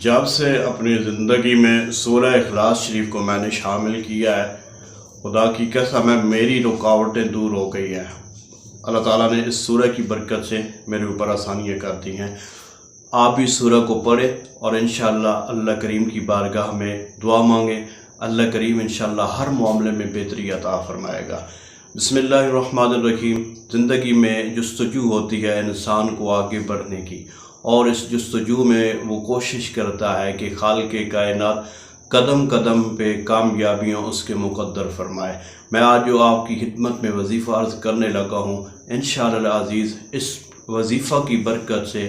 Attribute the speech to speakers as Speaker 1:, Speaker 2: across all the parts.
Speaker 1: जब से अपनी ज़िंदगी में सूरह इखलास शरीफ को मैंने शामिल किया है, खुदा की कसम है मेरी रुकावटें दूर हो गई हैं। अल्लाह ताला ने इस सूरह की बरकत से मेरे ऊपर आसानियाँ कर दी हैं। आप भी सूरह को पढ़ें और इंशाअल्लाह अल्लाह करीम की बारगाह में दुआ मांगें। अल्लाह करीम इंशाअल्लाह हर मामले में बेहतरी अता फरमाएगा। बिस्मिल्लाहिर्रहमानिर्रहीम। ज़िंदगी में जुस्तजू होती है इंसान को आगे बढ़ने की, और इस जुस्तजू में वो कोशिश करता है कि खालिक़े कायनात कदम कदम पे कामयाबियाँ उसके मुक़द्दर फरमाए। मैं आज जो आपकी खिदमत में वजीफ़ा अर्ज़ करने लगा हूँ, इंशाअल्लाह अज़ीज़ इस वजीफ़ा की बरकत से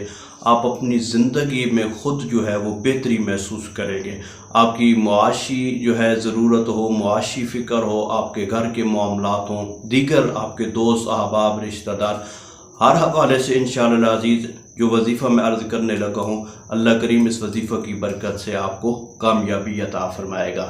Speaker 1: आप अपनी ज़िंदगी में ख़ुद जो है वो बेहतरी महसूस करेंगे। आपकी मुआशी जो है ज़रूरत हो, मुआशी फ़िक्र हो, आपके घर के मामलात हों, दीगर आपके दोस्त अहबाब रिश्तेदार, हर हवाले से इंशाअल्लाह अज़ीज़ जो वजीफ़ा मैं अर्ज़ करने लगा हूँ, अल्लाह करीम इस वजीफ़ा की बरकत से आपको कामयाबी अता फरमाएगा।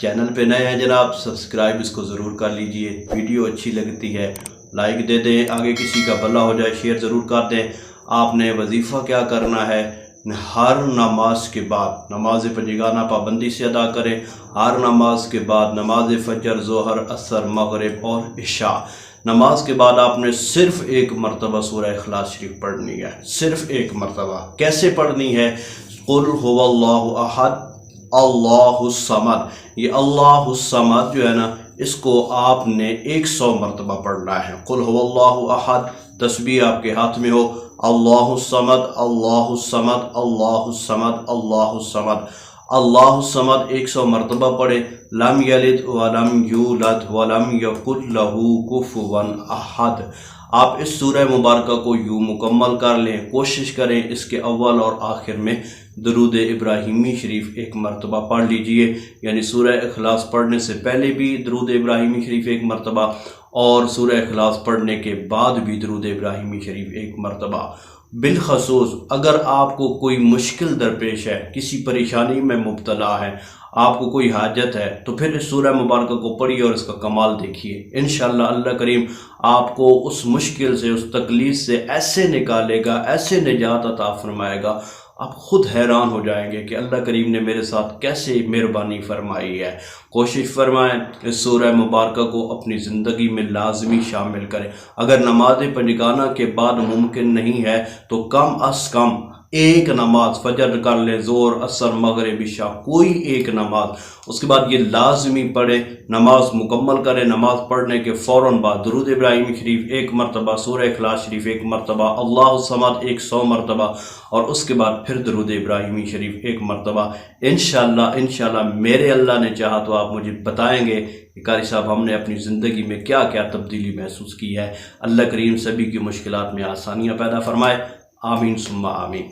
Speaker 1: चैनल पे नए हैं जनाब, सब्सक्राइब इसको ज़रूर कर लीजिए। वीडियो अच्छी लगती है लाइक दे दें, आगे किसी का भला हो जाए शेयर ज़रूर कर दें। आपने वजीफ़ा क्या करना है, हर नमाज के बाद नमाज पंजगाना पाबंदी से अदा करें। हर नमाज के बाद नमाज फजर, ज़ोहर, असर, मगरिब और इशा, नमाज के बाद आपने सिर्फ़ एक मरतबा सूरह इखलास शरीफ पढ़नी है। सिर्फ़ एक मरतबा। कैसे पढ़नी है? कुल हुवल्लाहु अहद अल्लाहुस समद। ये अल्लाहुस समद जो है ना, इसको आपने 100 मरतबा पढ़ना है। कुल हुवल्लाहु अहद, तस्बीह आपके हाथ में हो, अल्लाहुस समद अल्लाहुस समद अल्लाहुस समद अल्लाहुस समद अल्लाहुस समद 100 मरतबा पढ़े। लम यलिद वलम यूलद वलम यकुल लहू कुफुवन अहद। आप इस सूरह मुबारक को यूँ मुकम्मल कर लें। कोशिश करें इसके अव्वल और आखिर में दरूद इब्राहिमी शरीफ एक मरतबा पढ़ लीजिए, यानी सूरह इखलास पढ़ने से पहले भी दरूद इब्राहिमी शरीफ एक मरतबा, और सूरह इखलास पढ़ने के बाद भी दरूद इब्राहिमी शरीफ एक मरतबा। बिलखसूस अगर आपको कोई मुश्किल दरपेश है, किसी परेशानी में मुब्तला है, आपको कोई हाजत है, तो फिर इस सूरह मुबारक को पढ़िए और इसका कमाल देखिए। इंशाअल्लाह अल्लाह करीम आपको उस मुश्किल से, उस तकलीफ से ऐसे निकालेगा, ऐसे निजात अता फरमाएगा, आप ख़ुद हैरान हो जाएंगे कि अल्लाह करीम ने मेरे साथ कैसे मेहरबानी फरमाई है। कोशिश फरमाएं इस सूरह मुबारक को अपनी ज़िंदगी में लाजमी शामिल करें। अगर नमाज पंजगाना के बाद मुमकिन नहीं है तो कम अज़ कम एक नमाज फजर कर लें, ज़ोर, असर, मगरिब, इशा, कोई एक नमाज, उसके बाद ये लाजमी पढ़ें। नमाज मुकम्मल करें। नमाज पढ़ने के फ़ौरन बाद दरूद इब्राहिमी शरीफ एक मरतबा, सूरह इखलास शरीफ एक मरतबा, अल्लाहुस समद 100 मरतबा, और उसके बाद फिर दरूद इब्राहिमी शरीफ एक मरतबा। इंशाअल्लाह मेरे अल्लाह ने चाहा तो आप मुझे बताएंगे कि कारी साहब हमने अपनी ज़िंदगी में क्या क्या तब्दीली महसूस की है। अल्लाह करीम सभी की मुश्किलात में आसानियाँ पैदा फरमाए। आमीन सुम्मा आमीन।